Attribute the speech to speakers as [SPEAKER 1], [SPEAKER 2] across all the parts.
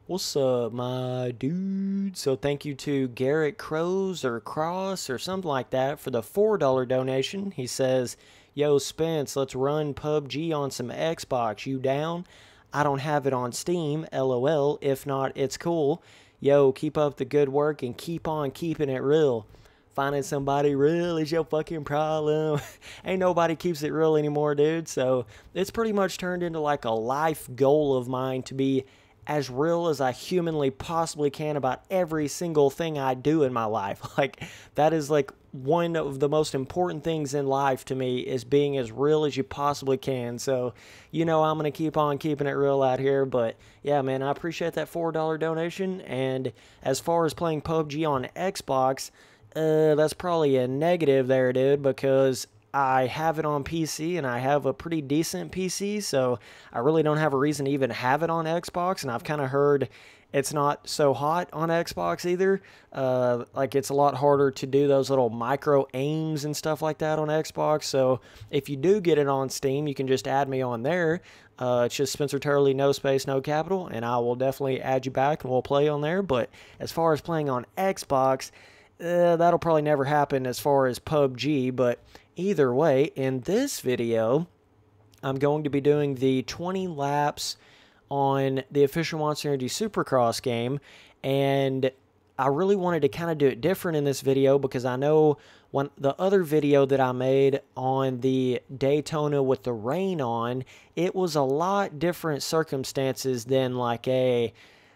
[SPEAKER 1] What's up, my dude? So thank you to Garrett Crows or Cross or something like that for the $4 donation. He says, "Yo, Spence, let's run PUBG on some Xbox. You down? I don't have it on Steam, LOL. If not, it's cool. Yo, keep up the good work and keep on keeping it real. Finding somebody real is your fucking problem." Ain't nobody keeps it real anymore, dude. So it's pretty much turned into like a life goal of mine to be as real as I humanly possibly can about every single thing I do in my life. Like, that is like one of the most important things in life to me, is being as real as you possibly can. So, I'm going to keep on keeping it real out here. But yeah, man, I appreciate that $4 donation. And as far as playing PUBG on Xbox, that's probably a negative there, dude, because I have it on PC and I have a pretty decent PC, so I really don't have a reason to even have it on Xbox. And I've kind of heard it's not so hot on Xbox either. Like, it's a lot harder to do those little micro aims and stuff like that on Xbox. So if you do get it on Steam, you can just add me on there. It's just Spencer Turley, no space, no capital, and I will definitely add you back and we'll play on there. But as far as playing on Xbox, that'll probably never happen as far as PUBG. But either way, in this video, I'm going to be doing the 20 laps on the official Monster Energy Supercross game, and I really wanted to kind of do it different in this video because I know when the other video that I made on the Daytona with the rain on, it was a lot different circumstances than like a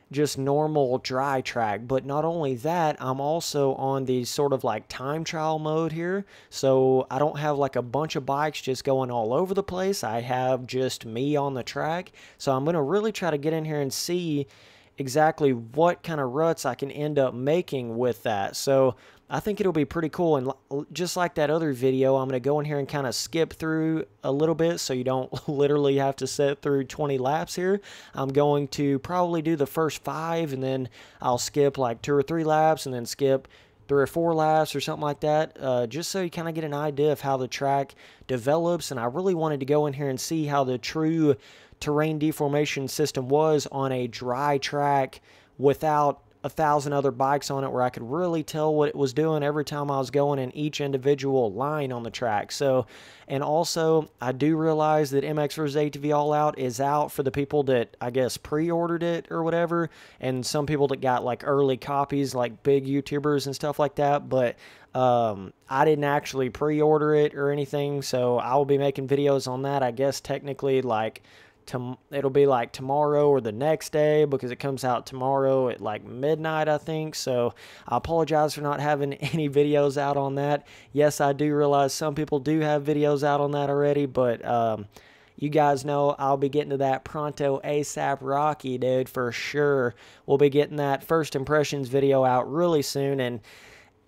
[SPEAKER 1] just normal dry track. But not only that, I'm also on the sort of like time trial mode here, so I don't have like a bunch of bikes just going all over the place. I have just me on the track, so I'm going to really try to get in here and see exactly what kind of ruts I can end up making with that. So I think it'll be pretty cool. And just like that other video, I'm going to go in here and kind of skip through a little bit so you don't literally have to sit through 20 laps here. I'm going to probably do the first 5, and then I'll skip like 2 or 3 laps, and then skip 3 or 4 laps or something like that, just so you kind of get an idea of how the track develops. And I really wanted to go in here and see how the true terrain deformation system was on a dry track without 1,000 other bikes on it, where I could really tell what it was doing every time I was going in each individual line on the track. So, and also I do realize that MX vs. ATV All Out is out for the people that I guess pre-ordered it or whatever, and some people that got like early copies, like big YouTubers and stuff like that. But I didn't actually pre-order it or anything, so I will be making videos on that, I guess technically like it'll be like tomorrow or the next day, because it comes out tomorrow at like midnight, I think. So I apologize for not having any videos out on that. Yes, I do realize some people do have videos out on that already, but you guys know I'll be getting to that pronto, ASAP Rocky, dude, for sure. We'll be getting that first impressions video out really soon, and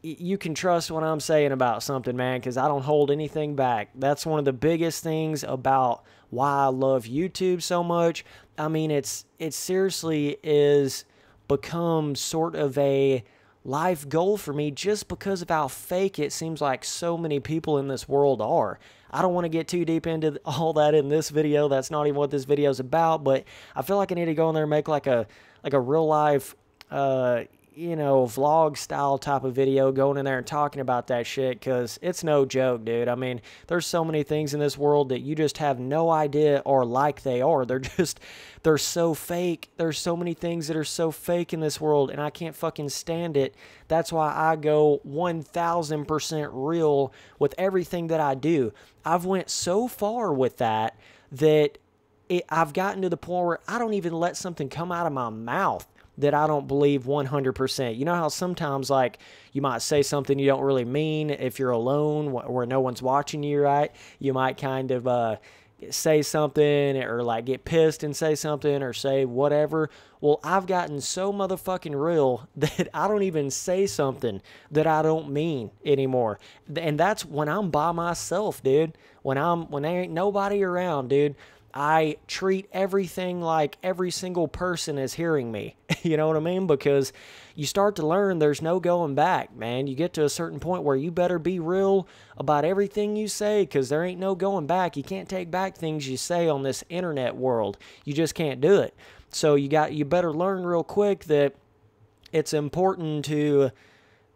[SPEAKER 1] you can trust what I'm saying about something, man, because I don't hold anything back. That's one of the biggest things about why I love YouTube so much. I mean, it seriously is become sort of a life goal for me, just because of how fake it seems like so many people in this world are. I don't want to get too deep into all that in this video. That's not even what this video is about, but I feel like I need to go in there and make like a real life vlog style type of video, going in there and talking about that shit, because it's no joke, dude. I mean, there's so many things in this world that you just have no idea or like they are. They're so fake. There's so many things that are so fake in this world, and I can't fucking stand it. That's why I go 1000% real with everything that I do. I've went so far with that I've gotten to the point where I don't even let something come out of my mouth that I don't believe 100%. You know how sometimes, like, you might say something you don't really mean if you're alone where no one's watching you, right? You might kind of say something, or like get pissed and say something, or say whatever. Well, I've gotten so motherfucking real that I don't even say something that I don't mean anymore. And that's when I'm by myself, dude. When there ain't nobody around, dude, I treat everything like every single person is hearing me. You know what I mean? Because you start to learn there's no going back, man. You get to a certain point where you better be real about everything you say, because there ain't no going back. You can't take back things you say on this internet world. You just can't do it. So you better learn real quick that it's important to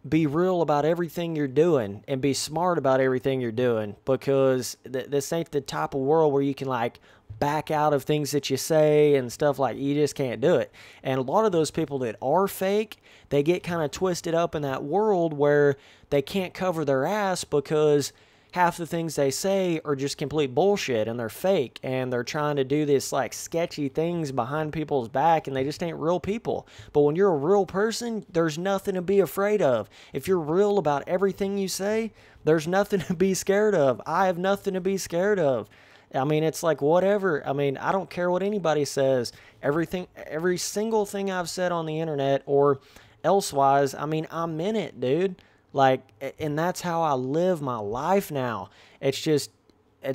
[SPEAKER 1] be real about everything you're doing and be smart about everything you're doing, because this ain't the type of world where you can like back out of things that you say and stuff. Like, you just can't do it. And a lot of those people that are fake, they get kind of twisted up in that world where they can't cover their ass because half the things they say are just complete bullshit and they're fake, and they're trying to do this like sketchy things behind people's back, and they just ain't real people. But when you're a real person, there's nothing to be afraid of. If you're real about everything you say, there's nothing to be scared of. I have nothing to be scared of. I mean, it's like whatever. I mean, I don't care what anybody says. Every single thing I've said on the internet or elsewise, I mean, I'm in it, dude. Like, and that's how I live my life now. It's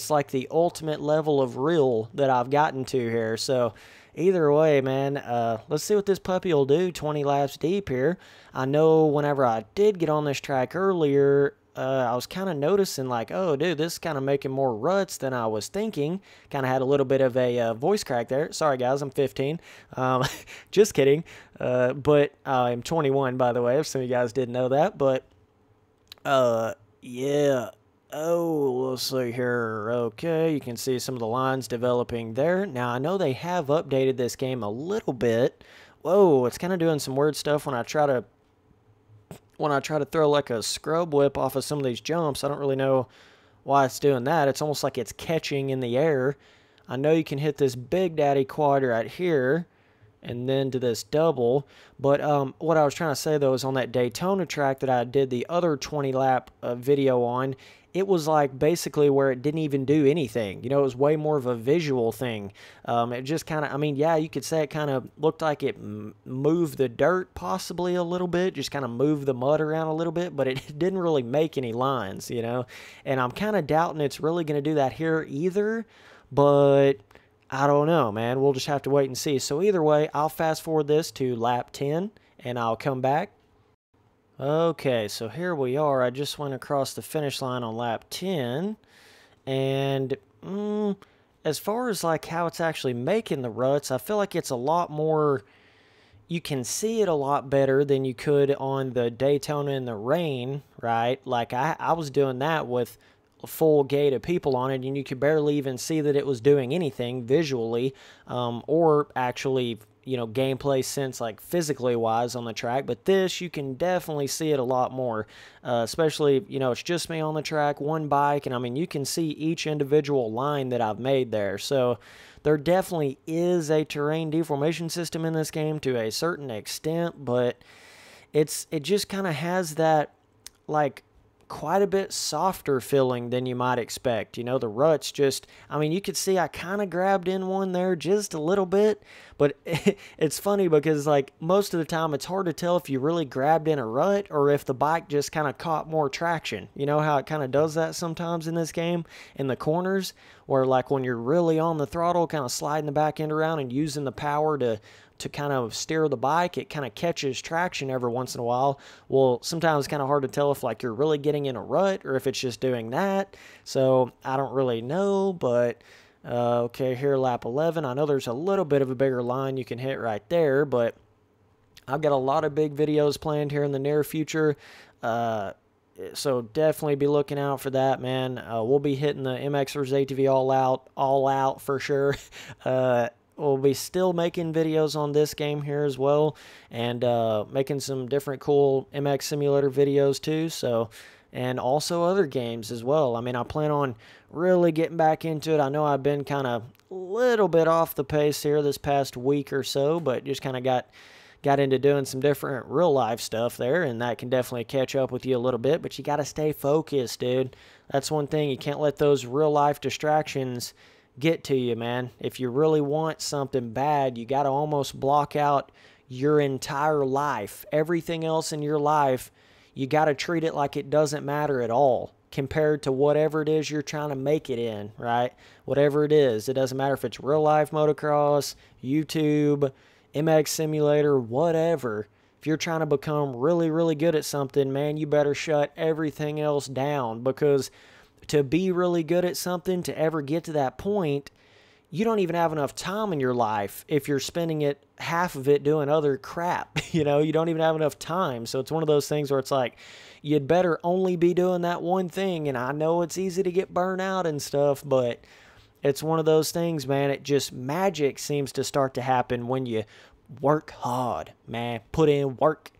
[SPEAKER 1] like the ultimate level of real that I've gotten to here. So either way, man, let's see what this puppy will do 20 laps deep here. I know whenever I did get on this track earlier, I was kind of noticing like, oh, dude, this is kind of making more ruts than I was thinking. Kind of had a little bit of a voice crack there. Sorry, guys, I'm 15. Just kidding. But I'm 21, by the way, if some of you guys didn't know that. But yeah. Oh, let's see here. Okay, you can see some of the lines developing there. Now, I know they have updated this game a little bit. Whoa, it's kind of doing some weird stuff when I try to throw like a scrub whip off of some of these jumps. I don't really know why it's doing that. It's almost like it's catching in the air. I know you can hit this Big Daddy quad right here and then to this double. But what I was trying to say, though, is on that Daytona track that I did the other 20-lap video on, it was like basically where it didn't even do anything. You know, it was way more of a visual thing. It just kind of, I mean, yeah, you could say it kind of looked like it moved the dirt possibly a little bit, just kind of moved the mud around a little bit, but it didn't really make any lines, you know. And I'm kind of doubting it's really going to do that here either, but I don't know, man. We'll just have to wait and see. So either way, I'll fast forward this to lap 10, and I'll come back. Okay, so here we are. I just went across the finish line on lap 10, and as far as like how it's actually making the ruts, I feel like it's a lot more, you can see it a lot better than you could on the Daytona in the rain, right? Like I was doing that with a full gate of people on it, and you could barely even see that it was doing anything visually, or actually, you know, gameplay sense, like physically wise on the track. But this, you can definitely see it a lot more, especially, you know, it's just me on the track, one bike, and I mean, you can see each individual line that I've made there. So there definitely is a terrain deformation system in this game to a certain extent, but it just kind of has that, like, quite a bit softer feeling than you might expect. You know, the ruts just, I mean, you could see I kind of grabbed in one there just a little bit, but it's funny because, like, most of the time it's hard to tell if you really grabbed in a rut or if the bike just kind of caught more traction. You know how it kind of does that sometimes in this game in the corners, where like when you're really on the throttle, kind of sliding the back end around and using the power to kind of steer the bike, it kind of catches traction every once in a while. Well, sometimes it's kind of hard to tell if like you're really getting in a rut or if it's just doing that. So I don't really know, but okay, here lap 11. I know there's a little bit of a bigger line you can hit right there, but I've got a lot of big videos planned here in the near future. So definitely be looking out for that, man. We'll be hitting the MXers ATV all out for sure. We'll be still making videos on this game here as well, and making some different cool MX Simulator videos too, so, and also other games as well. I mean, I plan on really getting back into it. I know I've been kind of a little bit off the pace here this past week or so, but just kind of got into doing some different real life stuff there, and that can definitely catch up with you a little bit, but you got to stay focused, dude. That's one thing. You can't let those real life distractions get to you, man. If you really want something bad, you got to almost block out your entire life. Everything else in your life, you got to treat it like it doesn't matter at all compared to whatever it is you're trying to make it in, right? Whatever it is. It doesn't matter if it's real life motocross, YouTube, MX Simulator, whatever. If you're trying to become really, really good at something, man, you better shut everything else down, because to be really good at something, to ever get to that point, you don't even have enough time in your life if you're spending it, half of it, doing other crap. You know, you don't even have enough time. So it's one of those things where it's like, you'd better only be doing that one thing. And I know it's easy to get burnt out and stuff, but it's one of those things, man. It just, magic seems to start to happen when you work hard, man. Put in work,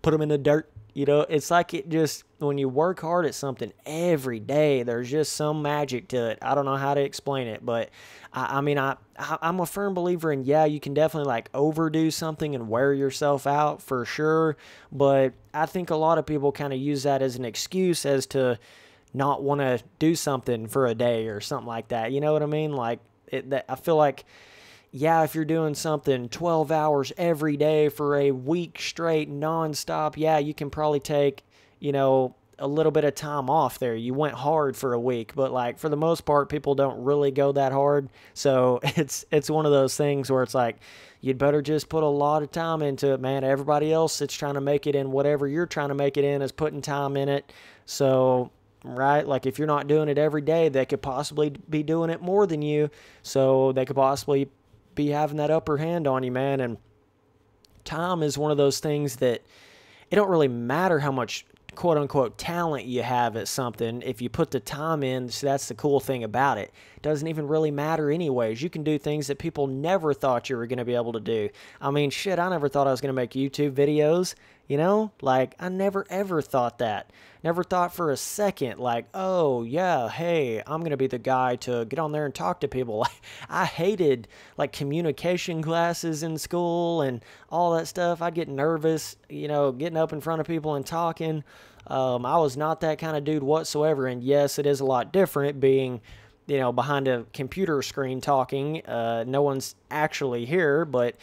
[SPEAKER 1] put them in the dirt. You know, it's like it just, when you work hard at something every day, there's just some magic to it. I don't know how to explain it, but I'm a firm believer in, yeah, you can definitely like overdo something and wear yourself out for sure. But I think a lot of people kind of use that as an excuse as to not want to do something for a day or something like that. You know what I mean? Like, I feel like, yeah, if you're doing something 12 hours every day for a week straight, nonstop, yeah, you can probably take, you know, a little bit of time off there. You went hard for a week, but like for the most part, people don't really go that hard. So it's one of those things where it's like, you'd better just put a lot of time into it, man. Everybody else that's trying to make it in whatever you're trying to make it in is putting time in it. So, right, like if you're not doing it every day, they could possibly be doing it more than you. So they could possibly be having that upper hand on you, man. And time is one of those things that it don't really matter how much quote unquote talent you have at something. If you put the time in, so that's the cool thing about it. It doesn't even really matter anyways. You can do things that people never thought you were going to be able to do. I mean, shit, I never thought I was going to make YouTube videos, you know? Like, I never ever thought that. Never thought for a second, like, oh, yeah, hey, I'm going to be the guy to get on there and talk to people. I hated, like, communication classes in school and all that stuff. I'd get nervous, you know, getting up in front of people and talking. I was not that kind of dude whatsoever. And yes, it is a lot different being, you know, behind a computer screen talking. No one's actually here, but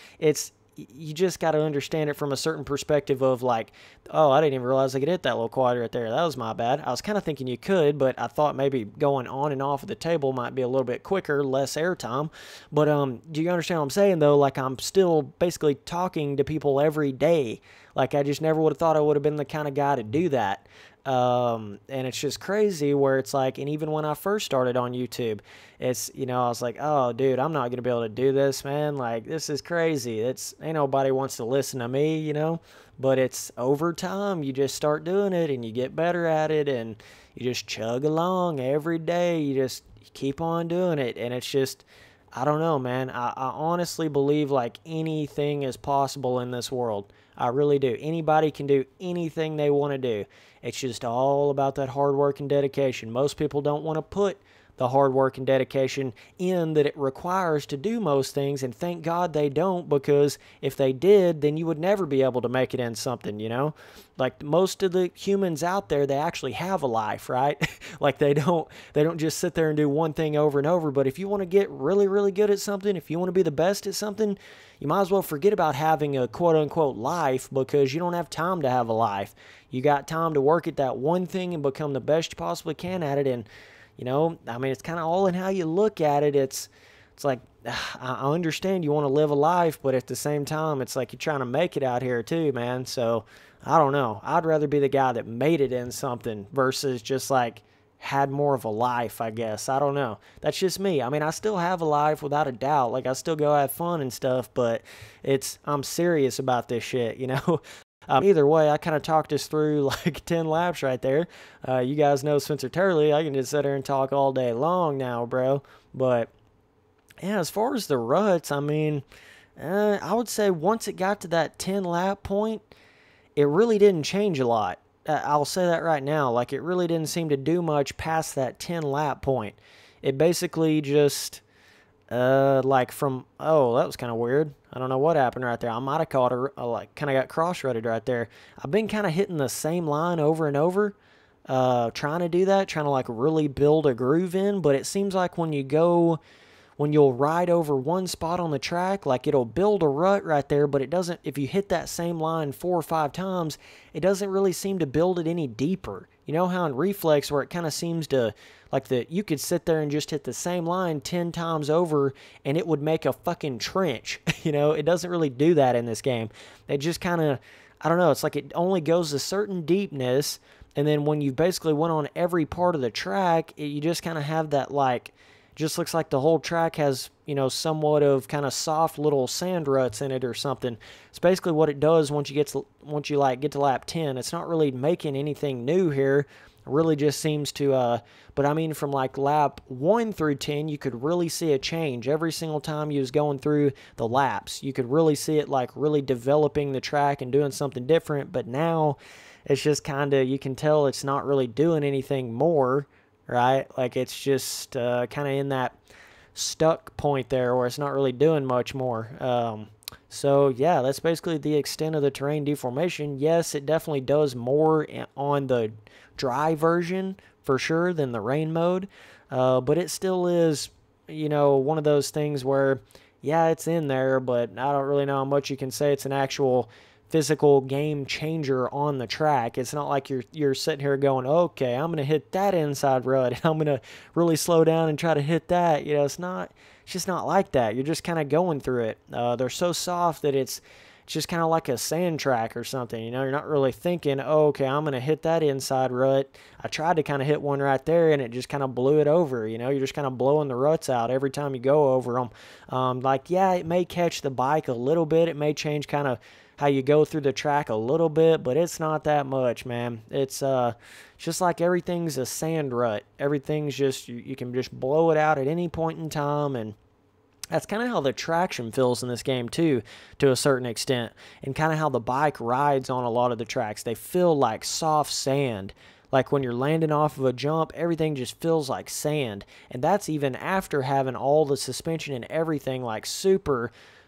[SPEAKER 1] you just got to understand it from a certain perspective of like, oh, I didn't even realize I could hit that little quad right there. That was my bad. I was kind of thinking you could, but I thought maybe going on and off of the table might be a little bit quicker, less airtime. But do you understand what I'm saying, though? Like, I'm still basically talking to people every day. Like, I just never would have thought I would have been the kind of guy to do that. And it's just crazy where it's like, and even when I first started on YouTube, it's, you know, I was like, oh, dude, I'm not going to be able to do this, man. Like, this is crazy. Ain't nobody wants to listen to me, you know, but it's over time. You just start doing it and you get better at it and you just chug along every day. You keep on doing it. And it's just, I don't know, man. I honestly believe like anything is possible in this world. I really do. Anybody can do anything they want to do. It's just all about that hard work and dedication. Most people don't want to put the hard work and dedication in that it requires to do most things, and thank God they don't, because if they did, then you would never be able to make it in something, you know? Like, most of the humans out there, they actually have a life, right? Like, they don't just sit there and do one thing over and over. But if you want to get really, really good at something, if you want to be the best at something, you might as well forget about having a quote-unquote life, because you don't have time to have a life. You got time to work at that one thing and become the best you possibly can at it. And, you know, I mean, it's kind of all in how you look at it. It's like, I understand you want to live a life, but at the same time, it's like you're trying to make it out here too, man. So, I don't know. I'd rather be the guy that made it in something versus just like had more of a life, I guess. I don't know. That's just me. I mean, I still have a life without a doubt. Like, I still go have fun and stuff, but I'm serious about this shit, you know? Either way, I kind of talked us through like 10 laps right there. You guys know Spencer Turley. I can just sit there and talk all day long now, bro. But, yeah, as far as the ruts, I mean, I would say once it got to that 10 lap point, it really didn't change a lot. I'll say that right now. Like, it really didn't seem to do much past that 10 lap point. It basically just, like from, oh, that was kind of weird. I don't know what happened right there. I might have caught like, kind of got cross-rutted right there. I've been kind of hitting the same line over and over, trying to do that, trying to, like, really build a groove in. But it seems like when you'll ride over one spot on the track, like, it'll build a rut right there, but it doesn't, if you hit that same line 4 or 5 times, it doesn't really seem to build it any deeper. You know how in Reflex, where it kind of seems to, like, you could sit there and just hit the same line 10 times over, and it would make a fucking trench. You know, it doesn't really do that in this game. It just kind of, I don't know, it's like it only goes a certain deepness, and then when you basically went on every part of the track, you just kind of have that, like, just looks like the whole track has, you know, somewhat of kind of soft little sand ruts in it or something. It's basically what it does once you like get to lap 10. It's not really making anything new here. It really just seems to, but I mean, from like lap 1 through 10, you could really see a change every single time you was going through the laps. You could really see it like really developing the track and doing something different. But now it's just kind of, you can tell it's not really doing anything more, right? Like it's just kind of in that stuck point there where it's not really doing much more. So yeah, that's basically the extent of the terrain deformation. Yes, it definitely does more on the dry version for sure than the rain mode, but it still is, you know, one of those things where, yeah, it's in there, but I don't really know how much you can say it's an actual physical game changer on the track. It's not like you're sitting here going, okay, I'm gonna hit that inside rut and I'm gonna really slow down and try to hit that. You know, it's just not like that. You're just kind of going through it. They're so soft that it's just kind of like a sand track or something. You know, you're not really thinking, oh, okay, I'm gonna hit that inside rut. I tried to kind of hit one right there and it just kind of blew it over. You know, you're just kind of blowing the ruts out every time you go over them. Like, yeah, it may catch the bike a little bit. It may change kind of how you go through the track a little bit, but it's not that much, man. It's just like everything's a sand rut. Everything's just, you can just blow it out at any point in time, and that's kind of how the traction feels in this game too, to a certain extent, and kind of how the bike rides on a lot of the tracks. They feel like soft sand. Like when you're landing off of a jump, everything just feels like sand, and that's even after having all the suspension and everything like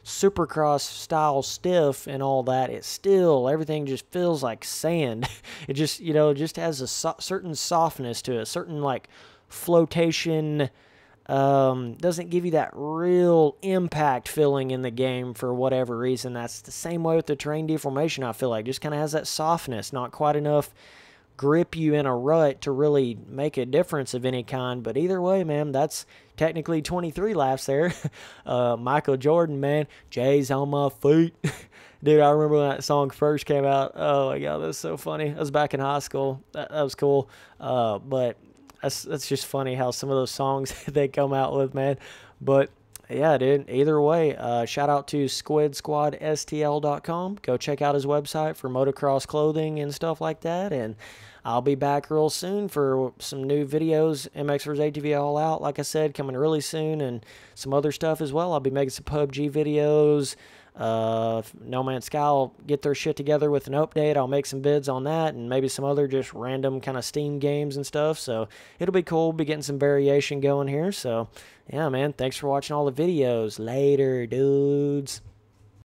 [SPEAKER 1] Supercross style stiff and all that. It still, everything just feels like sand. It just, you know, just has a certain softness to it, a certain like flotation. Doesn't give you that real impact feeling in the game for whatever reason. That's the same way with the terrain deformation, I feel like. Just kind of has that softness, not quite enough grip you in a rut to really make a difference of any kind. But either way, man, that's technically 23 laps there. Michael Jordan, man, Jay's on my feet. Dude, I remember when that song first came out. Oh my god, that's so funny. I was back in high school. That was cool. But that's just funny how some of those songs they come out with, man. But yeah, dude, either way, shout out to SquidSquadSTL.com. Go check out his website for motocross clothing and stuff like that. And I'll be back real soon for some new videos. MX vs. ATV All Out, like I said, coming really soon, and some other stuff as well. I'll be making some PUBG videos. No Man's Sky will get their shit together with an update. I'll make some vids on that, and maybe some other just random kind of Steam games and stuff. So it'll be cool. Be getting some variation going here. So yeah, man, thanks for watching all the videos. Later, dudes.